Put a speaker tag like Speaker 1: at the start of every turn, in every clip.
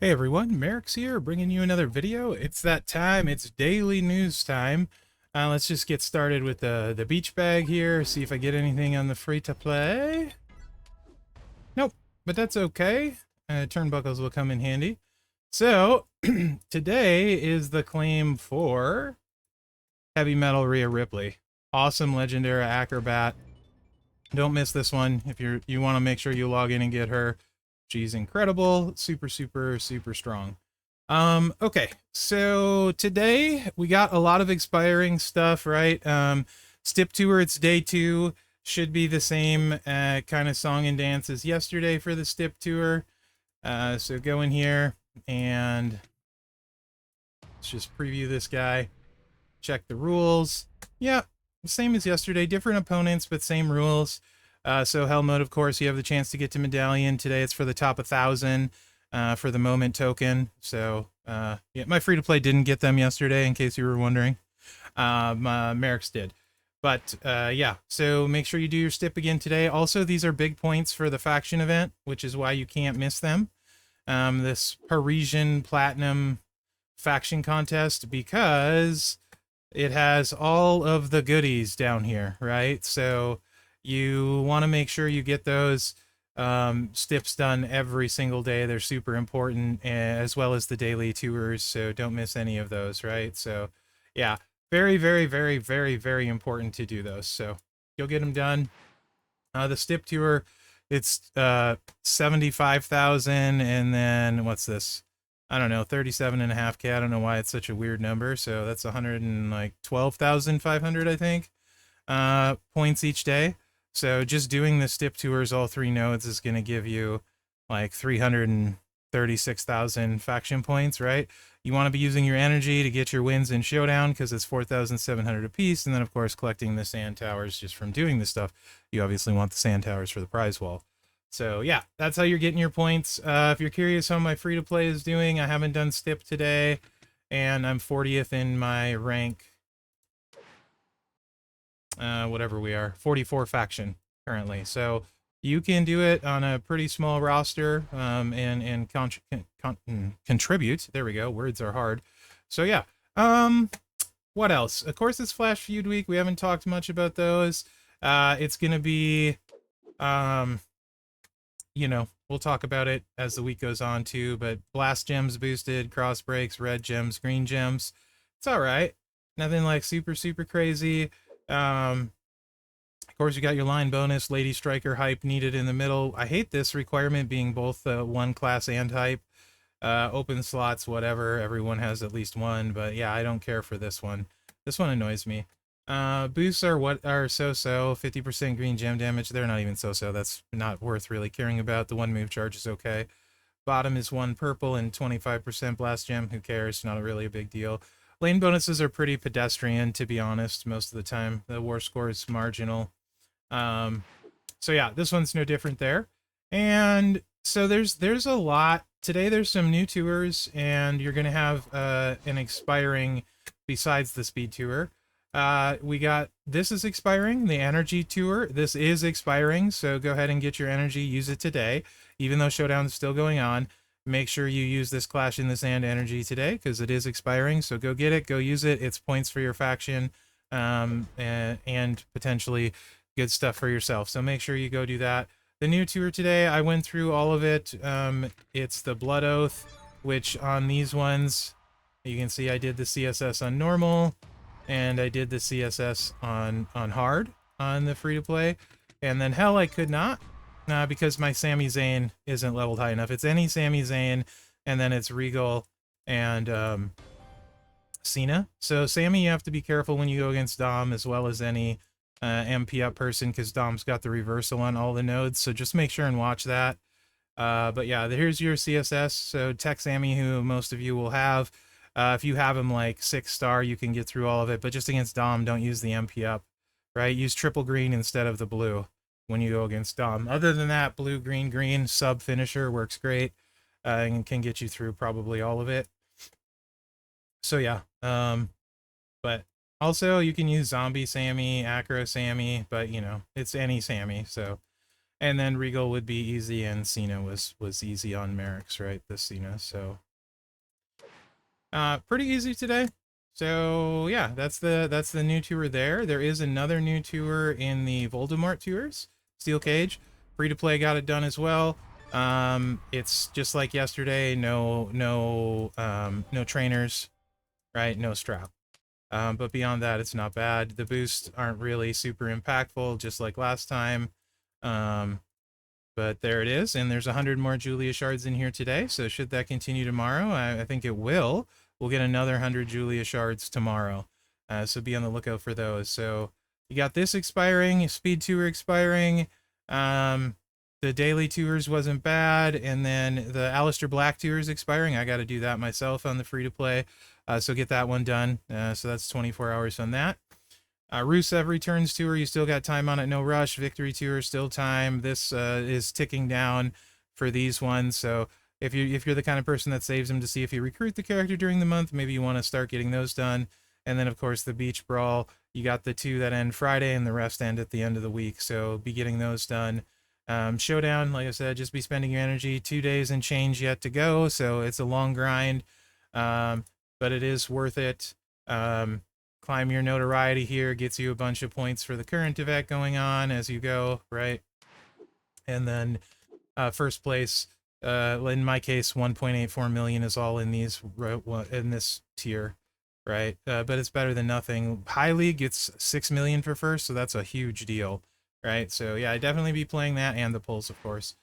Speaker 1: Hey everyone, Mherex here, bringing you another video. It's that time, it's daily news time. Let's just get started with the beach bag here, see if I get anything on the free-to-play. Nope, but that's okay. Turnbuckles will come in handy. So, today is the claim for Heavy Metal Rhea Ripley. Awesome legendary acrobat. Don't miss this one if you want to make sure you log in and get her. She's incredible, super strong. Okay, so today we got a lot of expiring stuff, right? Stip Tour, it's day 2, should be the same kind of song and dance as yesterday for the Stip Tour. So go in here and let's just preview this guy, check the rules. Yeah, same as yesterday, different opponents, but same rules. So Hell Mode, of course, you have the chance to get to Medallion. Today it's for the top 1,000 for the moment token. So, yeah, my free-to-play didn't get them yesterday, in case you were wondering. Mherex did. But, yeah, so make sure you do your Stip again today. Also, these are big points for the faction event, which is why you can't miss them. This Parisian Platinum faction contest, because it has all of the goodies down here, right? So you want to make sure you get those Stips done every single day. They're super important, as well as the daily tours, so don't miss any of those, right? So yeah, very important to do those. So you'll get them done. The Stip tour, it's 75,000, and then what's this? I don't know, 37.5K. I don't know why it's such a weird number. So that's 112,500, I think, points each day. So just doing the Stip tours, all 3 nodes, is going to give you like 336,000 faction points, right? You want to be using your energy to get your wins in Showdown, because it's 4,700 apiece. And then, of course, collecting the sand towers just from doing this stuff. You obviously want the sand towers for the prize wall. So yeah, that's how you're getting your points. If you're curious how my free-to-play is doing, I haven't done Stip today, and I'm 40th in my rank. Whatever we are, 44 faction currently. So you can do it on a pretty small roster, and contribute. There we go. Words are hard. So yeah. What else? Of course, it's Flash Feud Week. We haven't talked much about those. It's gonna be, you know, we'll talk about it as the week goes on too. But blast gems boosted, cross breaks, red gems, green gems. It's all right. Nothing like super crazy. Of course, you got your line bonus, Lady Striker hype needed in the middle. I hate this requirement being both one class and hype. Open slots, whatever. Everyone has at least one, but yeah, I don't care for this one. This one annoys me. Boosts are what are so-so. 50% green gem damage. They're not even so-so. That's not worth really caring about. The one move charge is okay. Bottom is 1 purple and 25% blast gem. Who cares? Not really a big deal. Lane bonuses are pretty pedestrian, to be honest, most of the time. The war score is marginal. So yeah, this one's no different there. And so there's a lot. Today there's some new tours, and you're going to have an expiring besides the speed tour. We got, this is expiring, the energy tour. This is expiring, so go ahead and get your energy, use it today. Even though Showdown is still going on, make sure you use this Clash in the Sand energy today, because it is expiring. So go get it, go use it. It's points for your faction, and potentially good stuff for yourself. So make sure you go do that. The new tour today, I went through all of it. It's the Blood Oath, which on these ones, you can see I did the CSS on normal, and I did the CSS on hard on the free-to-play. And then Hell, I could not, because my Sami Zayn isn't leveled high enough. It's any Sami Zayn, and then it's Regal and Cena. So Sami, you have to be careful when you go against Dom, as well as any MP up person, because Dom's got the reversal on all the nodes. So just make sure and watch that. But yeah, here's your CSS. So Tech Sami, who most of you will have. If you have him like 6-star, you can get through all of it. But just against Dom, don't use the MP up, right? Use triple green instead of the blue when you go against Dom. Other than that, blue, green, sub finisher works great, and can get you through probably all of it. So yeah, but also you can use zombie Sami, acro Sami, but you know, it's any Sami. So And then Regal would be easy, and Cena was easy on Mherex, right? The Cena, so pretty easy today. So yeah, that's the new tour there. There is another new tour in the Voldemort tours. Steel Cage, free to play, got it done as well. It's just like yesterday. No trainers, right? No strap. But beyond that, it's not bad. The boosts aren't really super impactful, just like last time. Um, but there it is, and there's 100 more Julia shards in here today, so should that continue tomorrow? I think it will. We'll get another 100 Julia shards tomorrow, so be on the lookout for those. So you got this expiring, speed tour expiring, um, the daily tours wasn't bad, and then the Alistair Black tour is expiring. I got to do that myself on the free-to-play, so get that one done. So that's 24 hours on that. Rusev returns tour. You still got time on it. No rush. Victory tour, still time. This is ticking down for these ones. So if you're the kind of person that saves them to see if you recruit the character during the month, maybe you want to start getting those done. And then of course the Beach Brawl. You got the 2 that end Friday, and the rest end at the end of the week. So be getting those done. Showdown, like I said, just be spending your energy. 2 days and change yet to go. So it's a long grind, but it is worth it. Climb your notoriety here, gets you a bunch of points for the current event going on as you go, right? And then first place, in my case, 1.84 million is all in in this tier, right? But it's better than nothing. High League gets 6 million for first, so that's a huge deal, right? So yeah, I'd definitely be playing that, and the pulls, of course.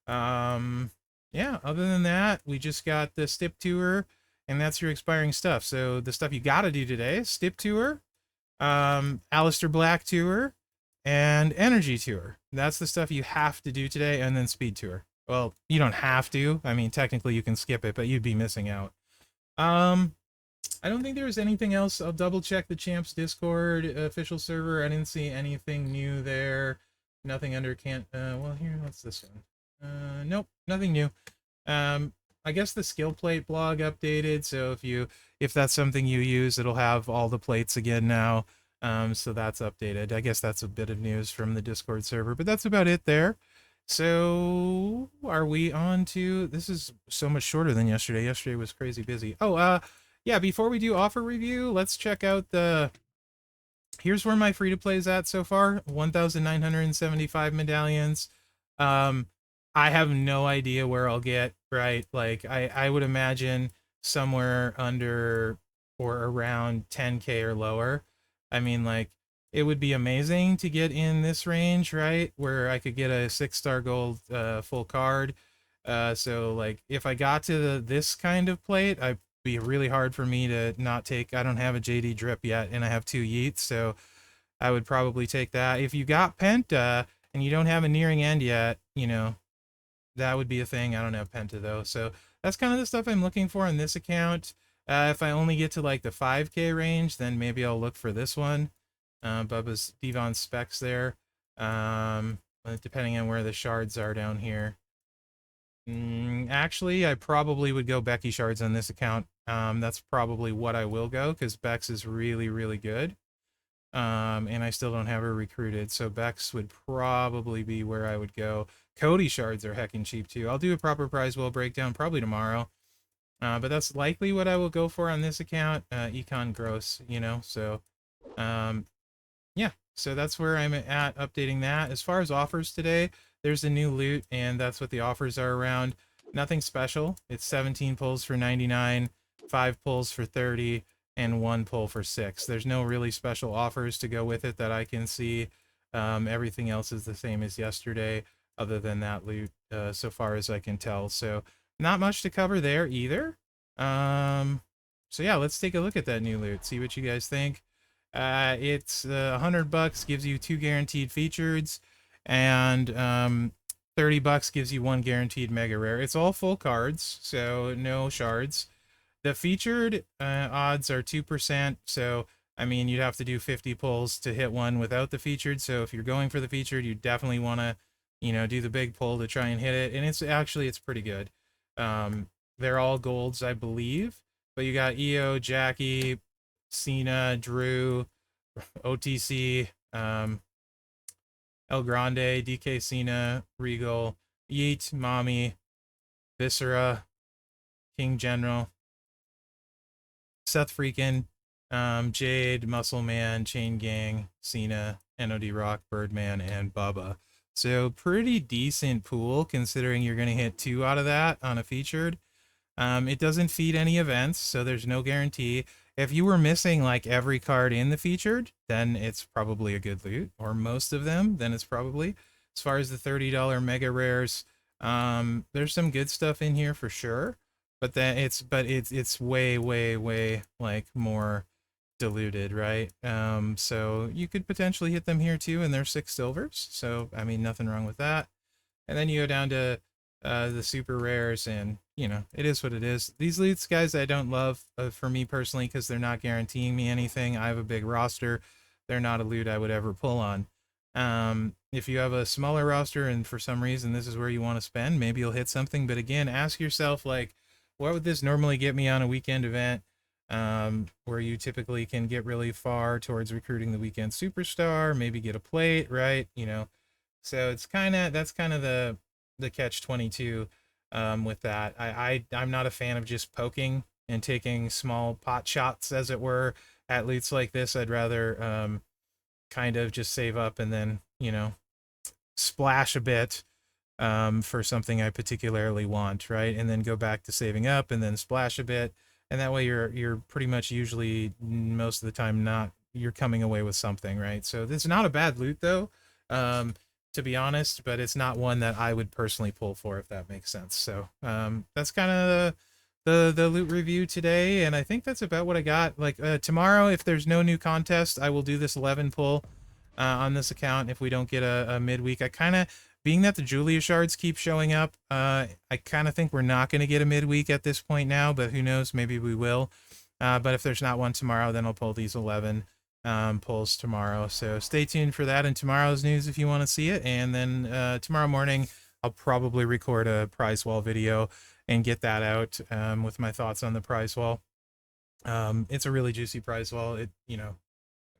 Speaker 1: Yeah, other than that, we just got the Stip tour, and that's your expiring stuff. So the stuff you gotta do today: Stip tour, Alistair Black tour, and Energy tour. That's the stuff you have to do today, and then Speed tour. Well, you don't have to. I mean, technically you can skip it, but you'd be missing out. I don't think there's anything else. I'll double check the Champs Discord official server. I didn't see anything new there. Nothing under can't. Well, here, what's this one? Nope, nothing new. I guess the skill plate blog updated, so if that's something you use, it'll have all the plates again now. So that's updated. I guess that's a bit of news from the Discord server, but that's about it there. So are we on to, this is so much shorter than yesterday. Yesterday was crazy busy. Oh, yeah, before we do offer review, let's check out here's where my free-to-play is at so far. 1,975 medallions. I have no idea where I'll get, right? Like, I would imagine somewhere under or around 10K or lower. I mean, like, it would be amazing to get in this range, right? Where I could get a 6-star gold full card. So, like, if I got to this kind of plate, I'd be really hard for me to not take. I don't have a JD drip yet, and I have 2 yeets, so I would probably take that. If you got Penta and you don't have a nearing end yet, that would be a thing. I don't have Penta though. So that's kind of the stuff I'm looking for in this account. If I only get to like the 5K range, then maybe I'll look for this one. Bubba's Devon specs there. Depending on where the shards are down here. Actually, I probably would go Becky shards on this account. That's probably what I will go, because Bex is really, really good. And I still don't have her recruited, so Bex would probably be where I would go. Cody shards are heckin' cheap too. I'll do a proper prize wheel breakdown probably tomorrow, but that's likely what I will go for on this account. Econ gross, so yeah, so that's where I'm at, updating that. As far as offers today, there's a new loot, and that's what the offers are around. Nothing special. It's 17 pulls for 99, 5 pulls for 30, and 1 pull for 6. There's no really special offers to go with it that I can see. Everything else is the same as yesterday, other than that loot, so far as I can tell. So not much to cover there either. So yeah, let's take a look at that new loot, see what you guys think. It's $100 gives you 2 guaranteed features, and $30 gives you 1 guaranteed mega rare. It's all full cards, so no shards. The featured odds are 2%, so I mean, you'd have to do 50 pulls to hit one without the featured. So if you're going for the featured, you definitely want to, do the big pull to try and hit it. And it's pretty good. They're all golds, I believe. But you got EO, Jackie, Cena, Drew, OTC, El Grande, DK Cena, Regal, Yeet, Mommy, Viscera, King General, Seth Freakin', Jade, Muscle Man, Chain Gang, Cena, NOD Rock, Birdman, and Bubba. So pretty decent pool considering you're going to hit 2 out of that on a featured. It doesn't feed any events, so there's no guarantee. If you were missing like every card in the featured, then it's probably a good loot, or most of them, then it's probably. As far as the $30 mega rares, there's some good stuff in here for sure, but then it's way like more diluted, right? So you could potentially hit them here too, and they're 6 silvers. So I mean, nothing wrong with that. And then you go down to the super rares, and you know, it is what it is. These loots, guys, I don't love for me personally because they're not guaranteeing me anything. I have a big roster. They're not a loot I would ever pull on. If you have a smaller roster and for some reason this is where you want to spend, maybe you'll hit something. But again, ask yourself, like, what would this normally get me on a weekend event? Where you typically can get really far towards recruiting the weekend superstar, maybe get a plate, right? You know, so it's that's kind of the catch 22 with that. I'm not a fan of just poking and taking small pot shots, as it were, at loots like this. I'd rather kind of just save up and then, you know, splash a bit for something I particularly want, right? And then go back to saving up and then splash a bit. And that way you're pretty much usually most of the time you're coming away with something, right? So this is not a bad loot though, to be honest, but it's not one that I would personally pull for, if that makes sense. So that's kind of the loot review today, and I think that's about what I got. Like tomorrow, if there's no new contest, I will do this 11 pull on this account if we don't get a midweek. I kind of, being that the Julia shards keep showing up, I kind of think we're not going to get a midweek at this point now, but who knows, maybe we will. But if there's not one tomorrow, then I'll pull these 11 pulls tomorrow. So stay tuned for that in tomorrow's news if you want to see it. And then tomorrow morning, I'll probably record a prize wall video and get that out with my thoughts on the prize wall. It's a really juicy prize wall. It, you know,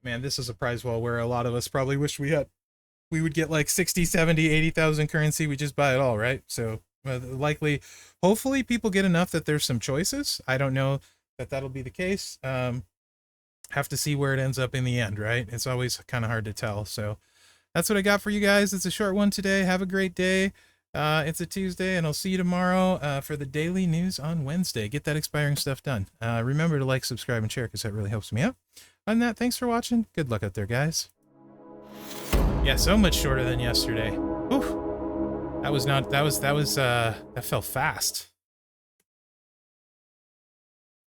Speaker 1: man, this is a prize wall where a lot of us probably wish we would get like 60, 70, 80,000 currency. We just buy it all, right? So likely, hopefully people get enough that there's some choices. I don't know that that'll be the case. Have to see where it ends up in the end, right? It's always kind of hard to tell. So that's what I got for you guys. It's a short one today. Have a great day. It's a Tuesday, and I'll see you tomorrow for the daily news on Wednesday. Get that expiring stuff done. Remember to like, subscribe, and share because that really helps me out. Other than that, thanks for watching. Good luck out there, guys. Yeah, so much shorter than yesterday. Oof. That felt fast.